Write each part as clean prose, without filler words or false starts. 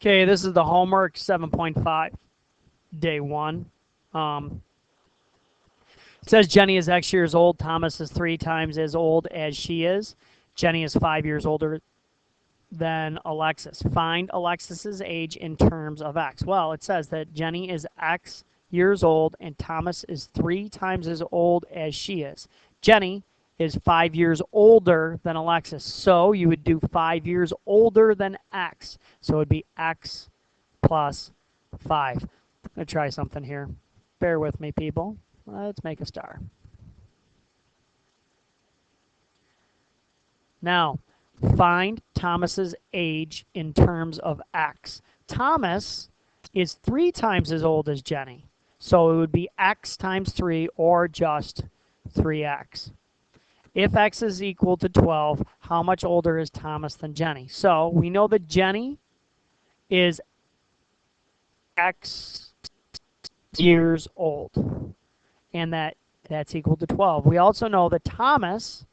Okay, this is the homework 7.5, day 1. It says Jenny is X years old. Thomas is 3 times as old as she is. Jenny is 5 years older than Alexis. Find Alexis's age in terms of X. Well, it says that Jenny is X years old and Thomas is 3 times as old as she is. Jenny is 5 years older than Alexis. So you would do 5 years older than X. So it would be X plus 5. I'm going to try something here. Bear with me, people. Let's make a star. Now, find Thomas's age in terms of X. Thomas is 3 times as old as Jenny. So it would be X times 3 or just 3X. If X is equal to 12, how much older is Thomas than Jenny? So we know that Jenny is X years old, and that's equal to 12. We also know that Thomas,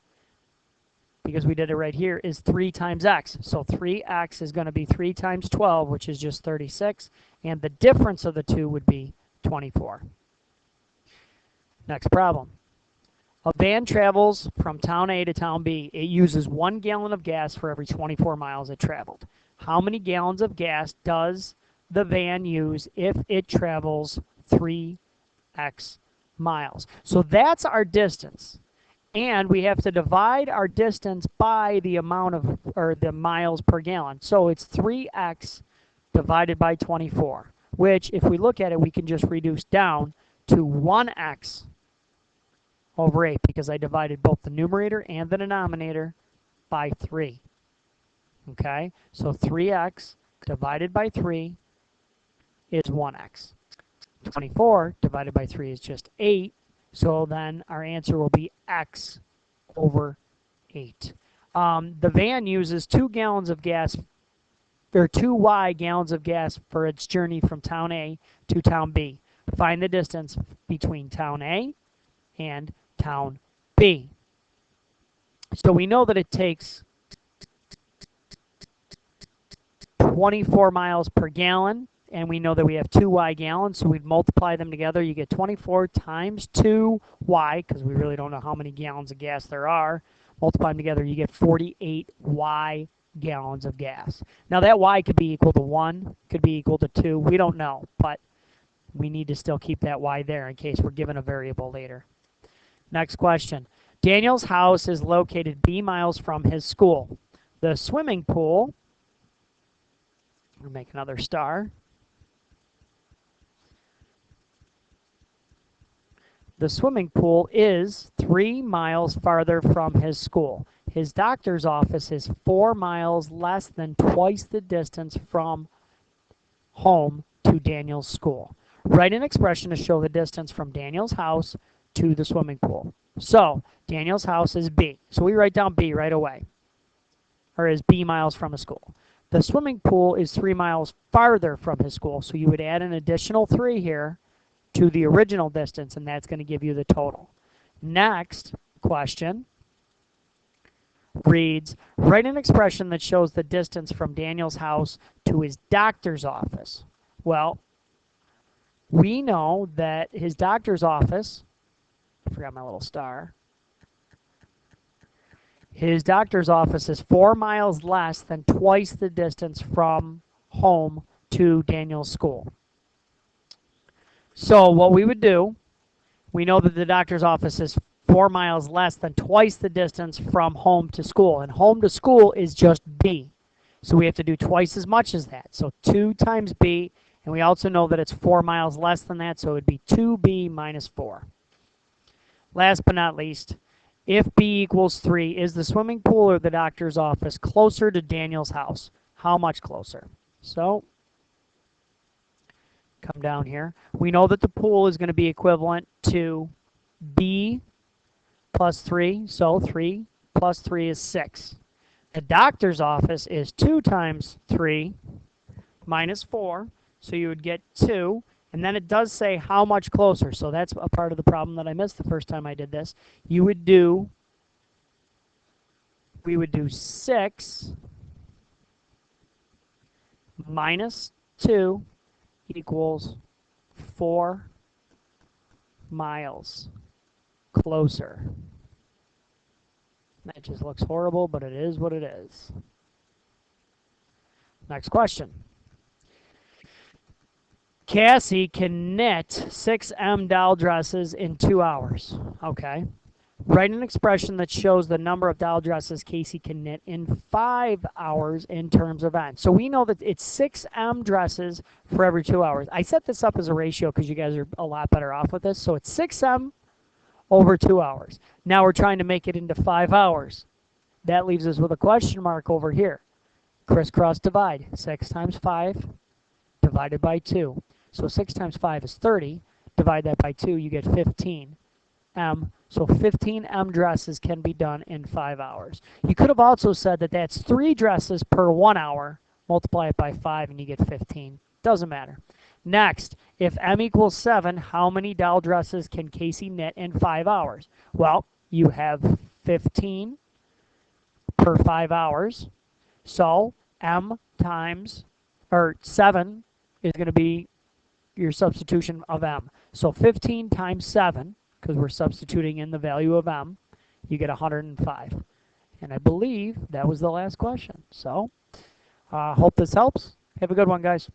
because we did it right here, is 3 times X. So 3X is going to be 3 times 12, which is just 36, and the difference of the two would be 24. Next problem. A van travels from town A to town B. It uses 1 gallon of gas for every 24 miles it traveled. How many gallons of gas does the van use if it travels 3x miles? So that's our distance. And we have to divide our distance by the amount of, or the miles per gallon. So it's 3x divided by 24, which if we look at it, we can just reduce down to 1x over 8 because I divided both the numerator and the denominator by 3. Okay, so 3x divided by 3 is 1x. 24 divided by 3 is just 8. So then our answer will be x over 8. The van uses 2 gallons of gas, or 2y gallons of gas for its journey from town A to town B. Find the distance between town A and town B. So we know that it takes 24 miles per gallon, and we know that we have 2y gallons, so we'd multiply them together. You get 24 times 2y, because we really don't know how many gallons of gas there are. Multiply them together, you get 48y gallons of gas. Now that y could be equal to 1, could be equal to 2. We don't know, but we need to still keep that y there in case we're given a variable later. Next question. Daniel's house is located B miles from his school. The swimming pool, we'll make another star. The swimming pool is 3 miles farther from his school. His doctor's office is 4 miles less than twice the distance from home to Daniel's school. Write an expression to show the distance from Daniel's house to the swimming pool. So Daniel's house is B. So we write down B right away, or is B miles from a school. The swimming pool is 3 miles farther from his school. So you would add an additional 3 here to the original distance, and that's going to give you the total. Next question reads, write an expression that shows the distance from Daniel's house to his doctor's office. Well, we know that his doctor's office, I forgot my little star, his doctor's office is 4 miles less than twice the distance from home to Daniel's school. So what we would do, we know that the doctor's office is 4 miles less than twice the distance from home to school. And home to school is just B. So we have to do twice as much as that. So 2 times B, and we also know that it's 4 miles less than that, so it would be 2B minus 4. Last but not least, if B equals 3, is the swimming pool or the doctor's office closer to Daniel's house? How much closer? So come down here. We know that the pool is going to be equivalent to B plus 3, so 3 plus 3 is 6. The doctor's office is 2 times 3 minus 4, so you would get 2. And then it does say how much closer, so that's a part of the problem that I missed the first time I did this. We would do 6 minus 2 equals 4 miles closer. That just looks horrible, but it is what it is. Next question. Cassie can knit 6M doll dresses in 2 hours. Okay. Write an expression that shows the number of doll dresses Casey can knit in 5 hours in terms of M. So we know that it's 6M dresses for every 2 hours. I set this up as a ratio because you guys are a lot better off with this. So it's 6M over 2 hours. Now we're trying to make it into 5 hours. That leaves us with a question mark over here. Crisscross divide. 6 times 5 divided by 2. So 6 times 5 is 30. Divide that by 2, you get 15. So 15 M dresses can be done in 5 hours. You could have also said that that's 3 dresses per 1 hour. Multiply it by 5 and you get 15. Doesn't matter. Next, if M equals 7, how many doll dresses can Casey knit in 5 hours? Well, you have 15 per 5 hours. So M times, or 7 is going to be your substitution of M. So 15 times 7, because we're substituting in the value of M, you get 105. And I believe that was the last question. So, hope this helps. Have a good one, guys.